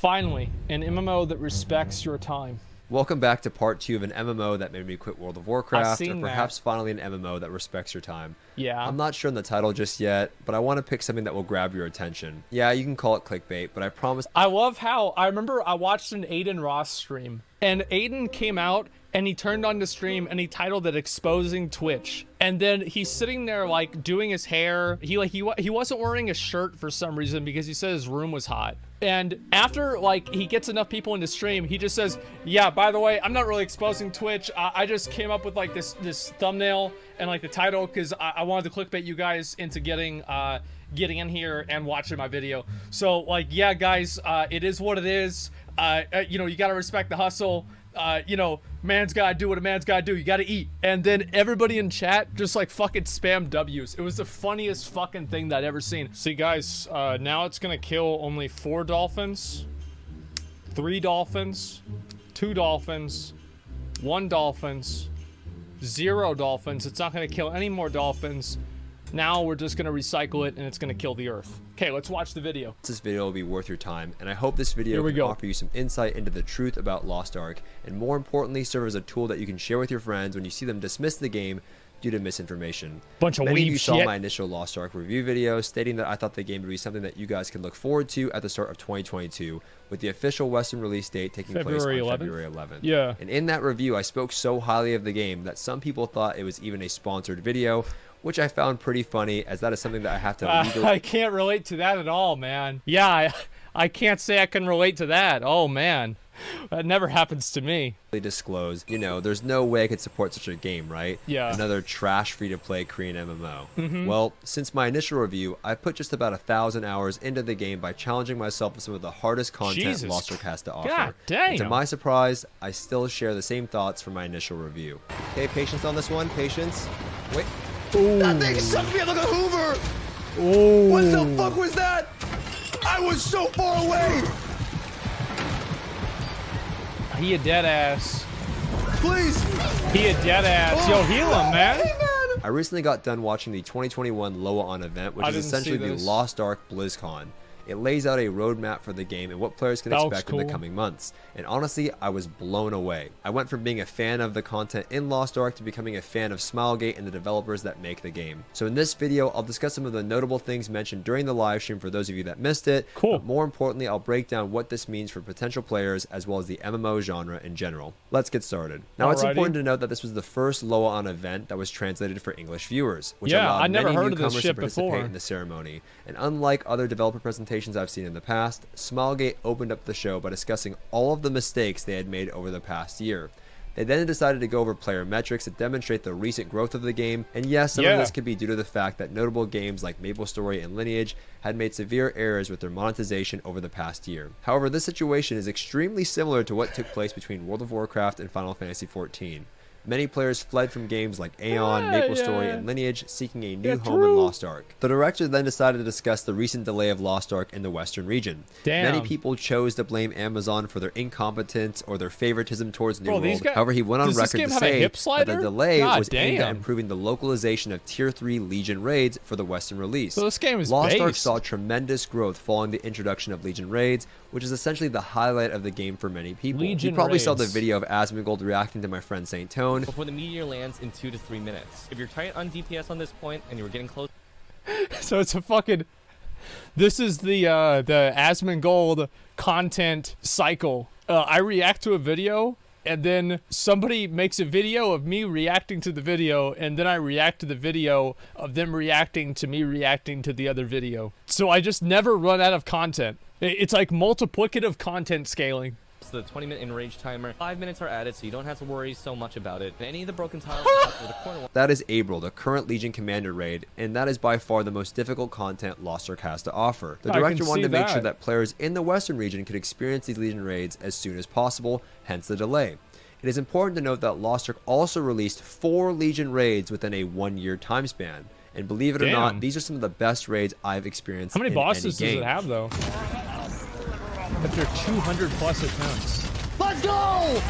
Finally, an MMO that respects your time. Welcome back to part 2 of an MMO that made me quit World of Warcraft, or perhaps finally an MMO that respects your time. Yeah. I'm not sure on the title just yet, but I want to pick something that will grab your attention. Yeah, you can call it clickbait, but I promise. I love how, I remember I watched an Aiden Ross stream, and Aiden came out and he turned on the stream and he titled it Exposing Twitch. And then he's sitting there like doing his hair. He wasn't wearing a shirt for some reason because he said his room was hot. And after like he gets enough people in the stream, he just says, yeah, by the way, I'm not really exposing Twitch. I just came up with like this thumbnail and like the title because I wanted to clickbait you guys into getting in here and watching my video. So like, yeah, guys, it is what it is. You know, you gotta respect the hustle. You know, man's gotta do what a man's gotta do. You gotta eat. And then everybody in chat just like fucking spam W's. It was the funniest fucking thing that I'd ever seen. See guys, now it's gonna kill only 4 dolphins, 3 dolphins, 2 dolphins, 1 dolphins, 0 dolphins. It's not gonna kill any more dolphins. Now we're just gonna recycle it and it's gonna kill the earth. Okay, let's watch the video. This video will be worth your time, and I hope this video can offer you some insight into the truth about Lost Ark, and more importantly, serve as a tool that you can share with your friends when you see them dismiss the game due to misinformation. Bunch of Many of you saw my initial Lost Ark review video stating that I thought the game would be something that you guys can look forward to at the start of 2022, with the official Western release date taking place on February 11th. Yeah. And in that review, I spoke so highly of the game that some people thought it was even a sponsored video, which I found pretty funny, as that is something that I have to legally... I can't relate to that at all, man. Yeah, I can't say I can relate to that. Oh, man. That never happens to me. Disclose, you know, there's no way I could support such a game, right? Yeah. Another trash free-to-play Korean MMO. Well, since my initial review, I put just about 1,000 hours into the game by challenging myself with some of the hardest content Lost Ark has to offer. God damn. And to my surprise, I still share the same thoughts from my initial review. Okay, patience on this one, patience. Wait. Ooh. That thing sucked me up like a Hoover! Ooh. What the fuck was that? I was so far away! He a dead ass. Please! He a dead ass. Yo, heal him, man. I recently got done watching the 2021 Loa-On event, which is essentially the Lost Ark BlizzCon. It lays out a roadmap for the game and what players can expect in the coming months. And honestly, I was blown away. I went from being a fan of the content in Lost Ark to becoming a fan of Smilegate and the developers that make the game. So in this video, I'll discuss some of the notable things mentioned during the live stream for those of you that missed it. Cool. But more importantly, I'll break down what this means for potential players as well as the MMO genre in general. Let's get started. Now, it's important to note that this was the first Loa-On event that was translated for English viewers, which allowed many newcomers to participate in the ceremony. And unlike other developer presentations I've seen in the past, Smilegate opened up the show by discussing all of the mistakes they had made over the past year. They then decided to go over player metrics to demonstrate the recent growth of the game, and yes, some of this could be due to the fact that notable games like MapleStory and Lineage had made severe errors with their monetization over the past year. However, this situation is extremely similar to what took place between World of Warcraft and Final Fantasy XIV. Many players fled from games like Aeon, MapleStory, and Lineage, seeking a new home in Lost Ark. The director then decided to discuss the recent delay of Lost Ark in the Western region. Many people chose to blame Amazon for their incompetence or their favoritism towards New World. However, he went on record to say that the delay was aimed at improving the localization of Tier 3 Legion raids for the Western release. So this game is Lost Ark saw tremendous growth following the introduction of Legion raids, which is essentially the highlight of the game for many people. You probably saw the video of Asmongold reacting to my friend Saint Tone before the meteor lands in 2 to 3 minutes. If you're tight on DPS on this point and you were getting close, so it's a fucking. This is the Asmongold content cycle. I react to a video, and then somebody makes a video of me reacting to the video, and then I react to the video of them reacting to me reacting to the other video. So I just never run out of content. It's like multiplicative content scaling. The 20-minute enrage timer, 5 minutes are added, so you don't have to worry so much about it. Any of the broken tiles or the corner. That is April, the current Legion Commander raid, and that is by far the most difficult content Lost Ark has to offer. The director wanted to make sure that players in the Western region could experience these Legion raids as soon as possible, hence the delay. It is important to note that Lost Ark also released 4 Legion raids within a 1-year time span. And believe it or not, these are some of the best raids I've experienced. How many bosses does it have, though? After 200 plus attempts. Let's go!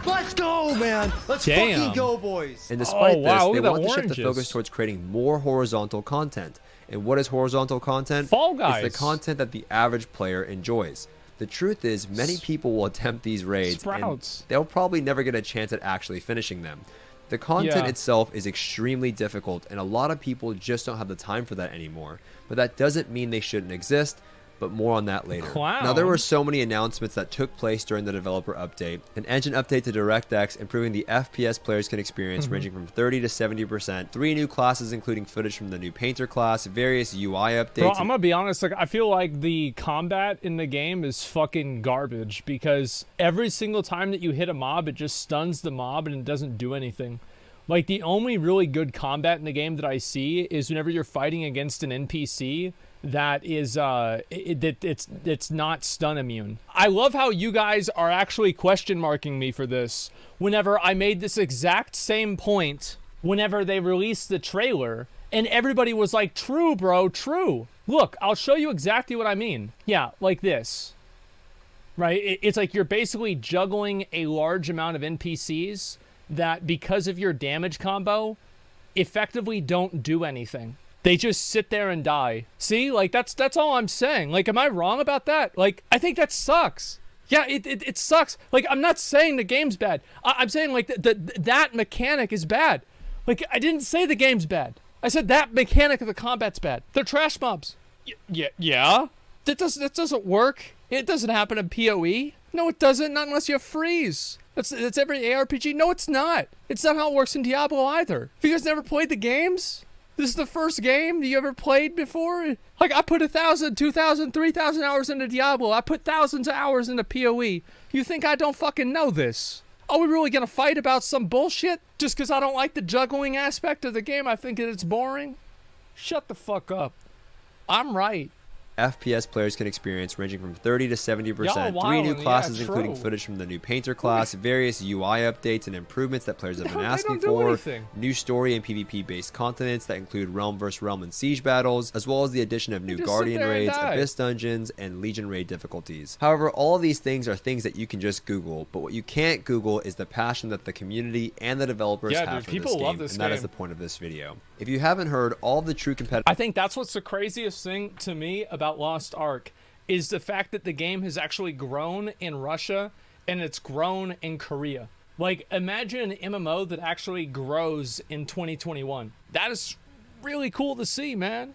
Let's go, man! Let's fucking go, boys! And despite this, they want to shift the focus towards creating more horizontal content. And what is horizontal content? Fall Guys. It's the content that the average player enjoys. The truth is, many people will attempt these raids, Sprouts. and they'll probably never get a chance at actually finishing them. The content itself is extremely difficult, and a lot of people just don't have the time for that anymore. But that doesn't mean they shouldn't exist, but more on that later. Now, there were so many announcements that took place during the developer update. An engine update to DirectX, improving the FPS players can experience, ranging from 30 to 70%. 3 new classes, including footage from the new Painter class, various UI updates. Bro, I'm gonna be honest, like, I feel like the combat in the game is fucking garbage, because every single time that you hit a mob, it just stuns the mob and it doesn't do anything. Like, the only really good combat in the game that I see is whenever you're fighting against an NPC that is it's not stun immune. I love how you guys are actually question marking me for this whenever I made this exact same point whenever they released the trailer, and everybody was like, true, bro, true. Look, I'll show you exactly what I mean. Yeah, like this, right? It's like you're basically juggling a large amount of NPCs that, because of your damage combo, effectively don't do anything. They just sit there and die. See, like, that's all I'm saying. Like, am I wrong about that? Like, I think that sucks. Yeah, it sucks. Like, I'm not saying the game's bad. I'm saying, like, that mechanic is bad. Like, I didn't say the game's bad. I said that mechanic of the combat's bad. They're trash mobs. Yeah. That doesn't work. It doesn't happen in PoE. No, it doesn't. Not unless you freeze. That's every ARPG. No, it's not. It's not how it works in Diablo either. Have you guys never played the games? This is the first game you ever played before? Like, I put 1,000, 2,000, 3,000 hours into Diablo. I put thousands of hours into PoE. You think I don't fucking know this? Are we really gonna fight about some bullshit just because I don't like the juggling aspect of the game? I think that it's boring. Shut the fuck up. I'm right. FPS players can experience, ranging from 30 to 70%. 3 new classes, including footage from the new Painter class, various UI updates and improvements that players have been asking for, new story and PvP-based continents that include realm vs. realm and siege battles, as well as the addition of new Guardian raids, Abyss dungeons, and Legion raid difficulties. However, all of these things are things that you can just Google, but what you can't Google is the passion that the community and the developers have for this game, and that is the point of this video. If you haven't heard, all of the true competitors... I think that's what's the craziest thing to me about Lost Ark, is the fact that the game has actually grown in Russia and it's grown in Korea. Like, imagine an MMO that actually grows in 2021. That is really cool to see, man.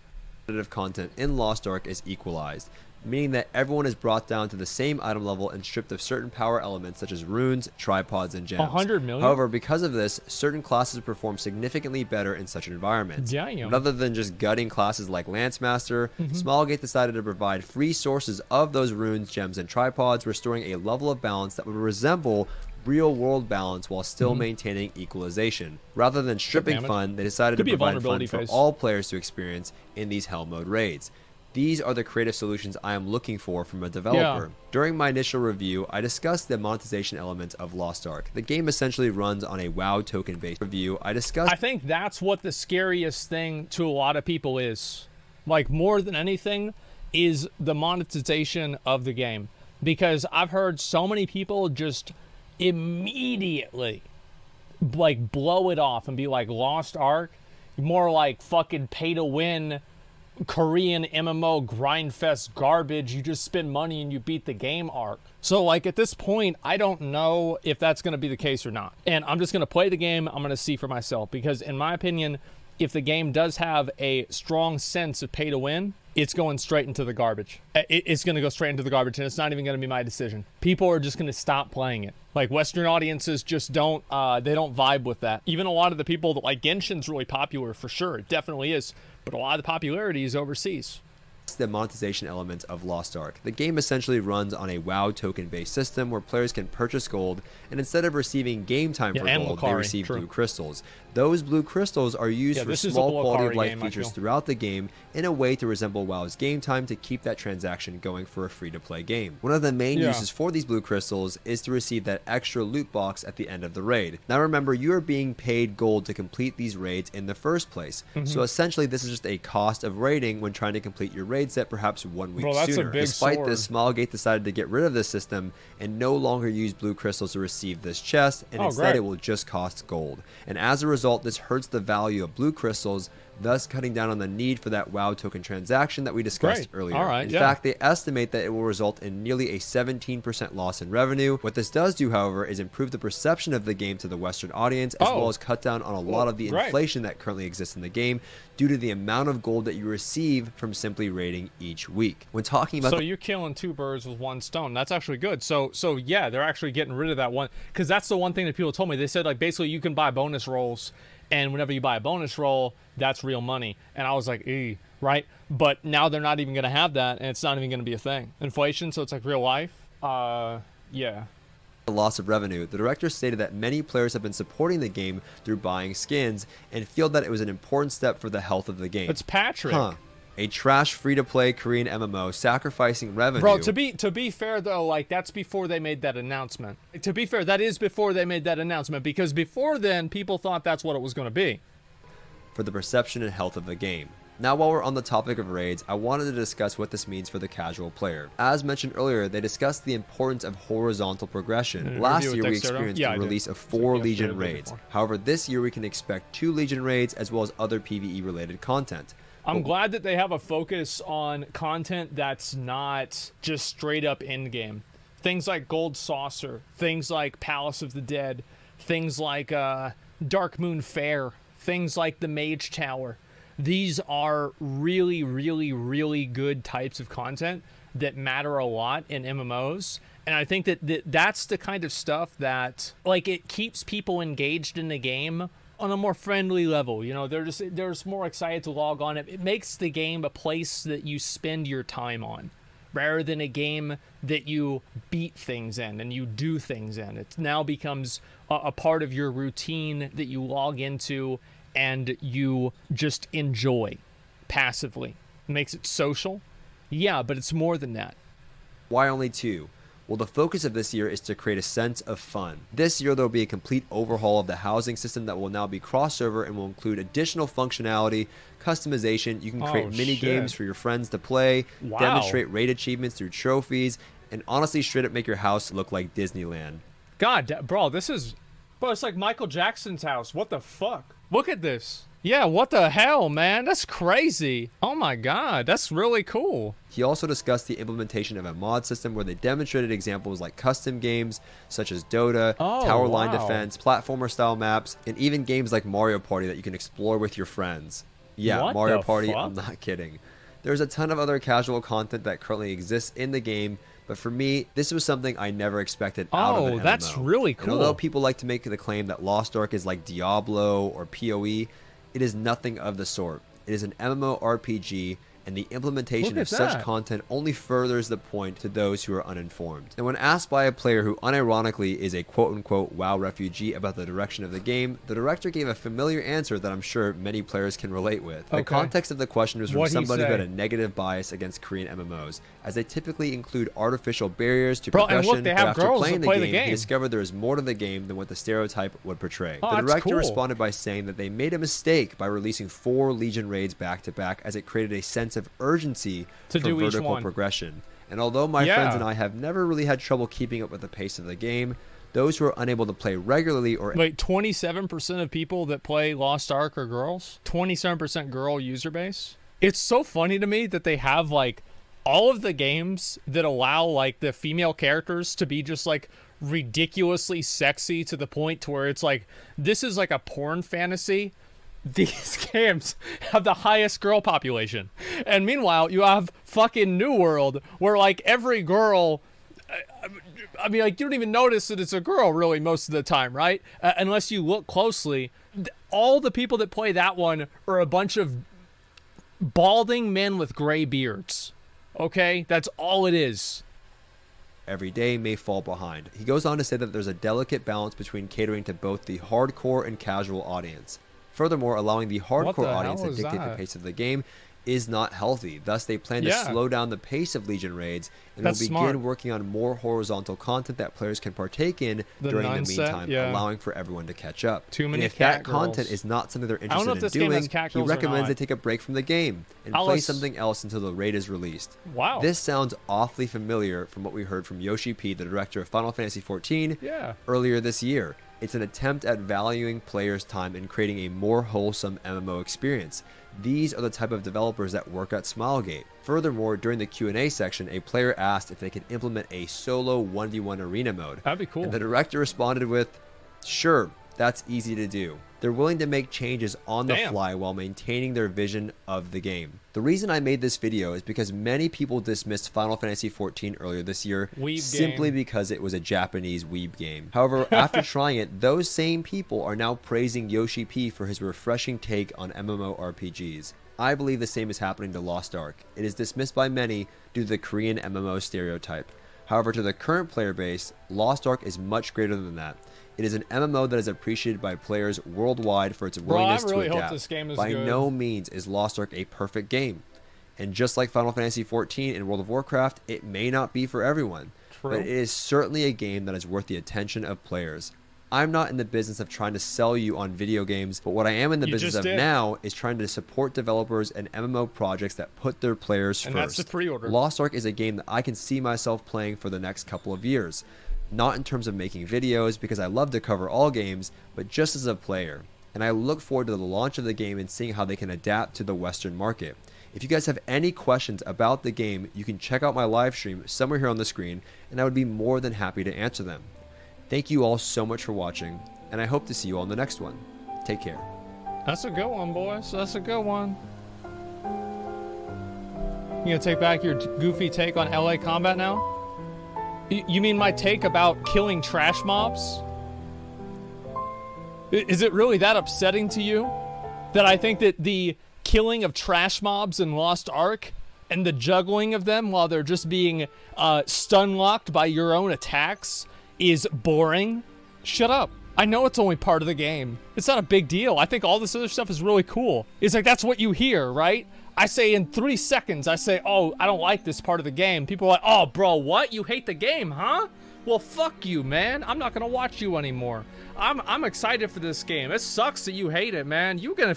Content in Lost Ark is equalized, meaning that everyone is brought down to the same item level and stripped of certain power elements such as runes, tripods, and gems. 100 million? However, because of this, certain classes perform significantly better in such environments. Rather than just gutting classes like Lancemaster, Smallgate decided to provide free sources of those runes, gems, and tripods, restoring a level of balance that would resemble real-world balance while still maintaining equalization. Rather than stripping fun, they decided to provide fun for all players to experience in these Hell Mode raids. These are the creative solutions I am looking for from a developer. During my initial review, I discussed the monetization elements of Lost Ark. The game essentially runs on a WoW token-based review. I think that's what the scariest thing to a lot of people is. Like, more than anything, is the monetization of the game. Because I've heard so many people just immediately, like, blow it off and be like, Lost Ark? More like fucking pay-to-win Korean MMO grindfest garbage. You just spend money and you beat the game arc. So, like, at this point, I don't know if that's going to be the case or not. And I'm just going to play the game. I'm going to see for myself. Because in my opinion, if the game does have a strong sense of pay to win, it's going straight into the garbage. It's going to go straight into the garbage, and it's not even going to be my decision. People are just going to stop playing it. Like, Western audiences just don't, they don't vibe with that. Even a lot of the people that, like, Genshin's really popular, for sure. It definitely is. But a lot of the popularity is overseas. The monetization element of Lost Ark. The game essentially runs on a WoW token-based system where players can purchase gold, and instead of receiving game time for gold, they receive blue crystals. Those blue crystals are used for small quality of life features throughout the game in a way to resemble WoW's game time to keep that transaction going for a free-to-play game. One of the main uses for these blue crystals is to receive that extra loot box at the end of the raid. Now remember, you are being paid gold to complete these raids in the first place. So essentially this is just a cost of raiding when trying to complete your raid set perhaps 1 week sooner. Despite this, Smallgate decided to get rid of this system and no longer use blue crystals to receive this chest, and instead it will just cost gold. And as a result, this hurts the value of blue crystals thus cutting down on the need for that WoW token transaction that we discussed earlier. All right, in fact, they estimate that it will result in nearly a 17% loss in revenue. What this does do, however, is improve the perception of the game to the Western audience, as well as cut down on a lot of the inflation that currently exists in the game due to the amount of gold that you receive from simply raiding each week. When talking about, so you're killing two birds with one stone. That's actually good. So yeah, they're actually getting rid of that one, because that's the one thing that people told me. They said, like, basically you can buy bonus rolls, and whenever you buy a bonus roll, that's real money. And I was like, right? But now they're not even going to have that, and it's not even going to be a thing. Inflation, so it's like real life. Yeah. The loss of revenue, the director stated that many players have been supporting the game through buying skins and feel that it was an important step for the health of the game. It's Patrick. A trash free-to-play Korean MMO sacrificing revenue. Bro, to be fair though, like, that's before they made that announcement. To be fair, that is before they made that announcement, because before then, people thought that's what it was going to be. For the perception and health of the game. Now, while we're on the topic of raids, I wanted to discuss what this means for the casual player. As mentioned earlier, they discussed the importance of horizontal progression. Last year, we experienced the release of 4 Legion raids. However, this year we can expect 2 Legion raids as well as other PvE-related content. I'm glad that they have a focus on content that's not just straight up in-game. Things like Gold Saucer, things like Palace of the Dead, things like Dark Moon Fair, things like the Mage Tower. These are really, really, really good types of content that matter a lot in MMOs. And I think that that's the kind of stuff that, like, it keeps people engaged in the game on a more friendly level. You know, they're just more excited to log on. It makes the game a place that you spend your time on, rather than a game that you beat things in and you do things in. It now becomes a part of your routine that you log into and you just enjoy passively. It makes it social. Yeah, but it's more than that. Why only 2? Well, the focus of this year is to create a sense of fun. This year, there will be a complete overhaul of the housing system that will now be crossover and will include additional functionality, customization. You can create mini games for your friends to play, demonstrate raid achievements through trophies, and honestly straight up make your house look like Disneyland. God, bro, it's like Michael Jackson's house. What the fuck? Look at this. Yeah, what the hell, man? That's crazy. Oh my god, that's really cool. He also discussed the implementation of a mod system where they demonstrated examples like custom games such as Dota, tower line defense, platformer style maps, and even games like Mario Party that you can explore with your friends. Yeah, what Mario the Party, fuck? I'm not kidding. There's a ton of other casual content that currently exists in the game, but for me, this was something I never expected out of an MMO. That's really cool. And although people like to make the claim that Lost Ark is like Diablo or PoE, it is nothing of the sort. It is an MMORPG, and the implementation of such content only furthers the point to those who are uninformed. And when asked by a player who unironically is a quote-unquote WoW refugee about the direction of the game, the director gave a familiar answer that I'm sure many players can relate with. The context of the question was from somebody who had a negative bias against Korean MMOs, as they typically include artificial barriers to progression, but after playing the game, he discovered there is more to the game than what the stereotype would portray. The director responded by saying that they made a mistake by releasing 4 Legion raids back-to-back, as it created a sense of urgency for vertical progression. And although my friends and I have never really had trouble keeping up with the pace of the game, those who are unable to play regularly or... Wait, 27% of people that play Lost Ark are girls? 27% girl user base? It's so funny to me that they have, like, all of the games that allow, like, the female characters to be just, like, ridiculously sexy to the point to where it's like, this is like a porn fantasy. These games have the highest girl population. And meanwhile, you have fucking New World, where, like, every girl... I mean, like, you don't even notice that it's a girl, really, most of the time, right? Unless you look closely. All the people that play that one are a bunch of balding men with gray beards. Okay? That's all it is. Every day may fall behind. He goes on to say that there's a delicate balance between catering to both the hardcore and casual audience. Furthermore, allowing the hardcore audience to dictate the pace of the game is not healthy. Thus, they plan to slow down the pace of Legion raids and will begin working on more horizontal content that players can partake in during the meantime, allowing for everyone to catch up. And if that content is not something they're interested in doing, he recommends they take a break from the game and play something else until the raid is released. Wow. This sounds awfully familiar from what we heard from Yoshi P, the director of Final Fantasy XIV, earlier this year. It's an attempt at valuing players' time and creating a more wholesome MMO experience. These are the type of developers that work at Smilegate. Furthermore, during the Q&A section, a player asked if they could implement a solo 1v1 arena mode. That'd be cool. And the director responded with, "Sure, that's easy to do." They're willing to make changes on the fly while maintaining their vision of the game. The reason I made this video is because many people dismissed Final Fantasy XIV earlier this year simply because it was a Japanese weeb game. However, after trying it, those same people are now praising Yoshi P for his refreshing take on MMORPGs. I believe the same is happening to Lost Ark. It is dismissed by many due to the Korean MMO stereotype. However, to the current player base, Lost Ark is much greater than that. It is an MMO that is appreciated by players worldwide for its willingness to adapt. By no means is Lost Ark a perfect game. And just like Final Fantasy XIV and World of Warcraft, it may not be for everyone. But it is certainly a game that is worth the attention of players. I'm not in the business of trying to sell you on video games, but what I am in the business of now is trying to support developers and MMO projects that put their players first. And that's the pre-order. Lost Ark is a game that I can see myself playing for the next couple of years. Not in terms of making videos, because I love to cover all games, but just as a player. And I look forward to the launch of the game and seeing how they can adapt to the Western market. If you guys have any questions about the game, you can check out my live stream somewhere here on the screen, and I would be more than happy to answer them. Thank you all so much for watching, and I hope to see you all in the next one. Take care. That's a good one, boys. That's a good one. You gonna take back your goofy take on LA combat now? You mean my take about killing trash mobs? Is it really that upsetting to you that I think that the killing of trash mobs in Lost Ark and the juggling of them while they're just being stun locked by your own attacks is boring? Shut up. I know it's only part of the game. It's not a big deal. I think all this other stuff is really cool. It's like, that's what you hear, right? I say in 3 seconds, I say, oh, I don't like this part of the game. People are like, oh, bro, what? You hate the game, huh? Well, fuck you, man. I'm not gonna watch you anymore. I'm excited for this game. It sucks that you hate it, man. You're gonna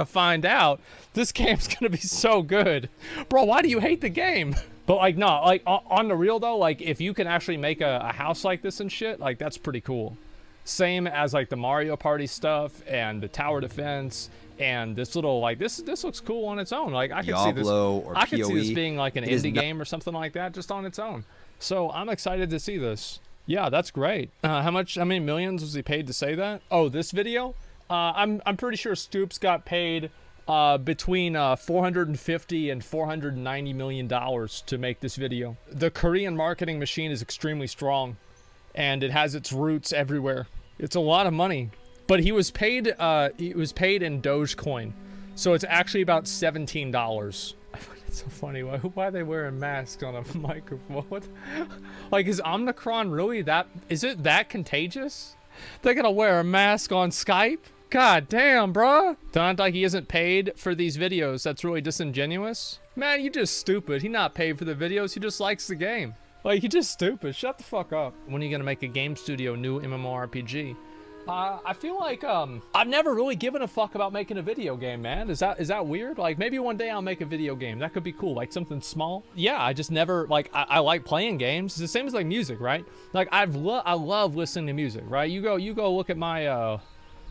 find out. This game's gonna be so good. Bro, why do you hate the game? But like, no, like on the real though, like if you can actually make a house like this and shit, like that's pretty cool. Same as like the Mario Party stuff and the tower defense and this little, like this looks cool on its own. Like I can see this, I can see this being like an indie game or something like that just on its own. So I'm excited to see this. Yeah, that's great. How many millions was he paid to say that? Oh, this video? I'm pretty sure Stoopzz got paid between $450 and $490 million to make this video. The Korean marketing machine is extremely strong, and it has its roots everywhere. It's a lot of money, but he was paid in Dogecoin, so it's actually about $17. I find it so funny. Why are they wearing masks on a microphone? What? Like, is Omicron really that? Is it that contagious? They're gonna wear a mask on Skype? God damn, bruh. Don't act like he isn't paid for these videos. That's really disingenuous. Man, you just stupid. He not paid for the videos. He just likes the game. Like, you just stupid. Shut the fuck up. When are you gonna make a game studio new MMORPG? I feel like I've never really given a fuck about making a video game, man. Is that weird? Like, maybe one day I'll make a video game. That could be cool, like something small. Yeah, I just never, like, I like playing games. It's the same as like music, right? Like I love listening to music, right? You go look at my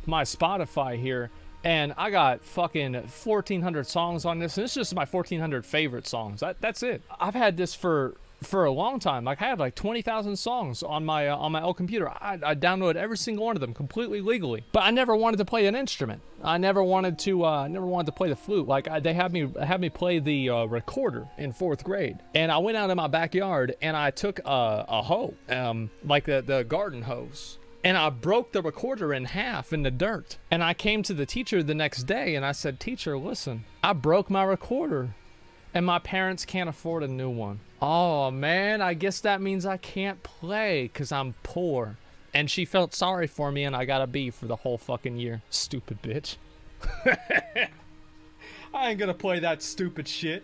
my Spotify here, and I got fucking 1,400 songs on this, and it's just my 1,400 favorite songs. That's it. I've had this for a long time. Like, I had like 20,000 songs on my old computer. I downloaded every single one of them completely legally, but I never wanted to play an instrument. I never wanted to play the flute. Like, they had me play the recorder in 4th grade, and I went out in my backyard and I took a hoe, like the garden hose, and I broke the recorder in half in the dirt. And I came to the teacher the next day and I said, "Teacher, listen, I broke my recorder and my parents can't afford a new one." "Oh man, I guess that means I can't play because I'm poor." And she felt sorry for me, and I got a B for the whole fucking year. Stupid bitch. I ain't gonna play that stupid shit.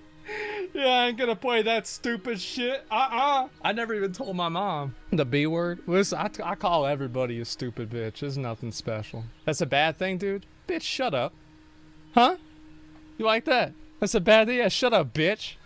Yeah, I ain't gonna play that stupid shit. I never even told my mom the B word. Listen, I call everybody a stupid bitch. There's nothing special. That's a bad thing, dude? Bitch, shut up. Huh? You like that? That's a bad thing? Yeah, shut up, bitch.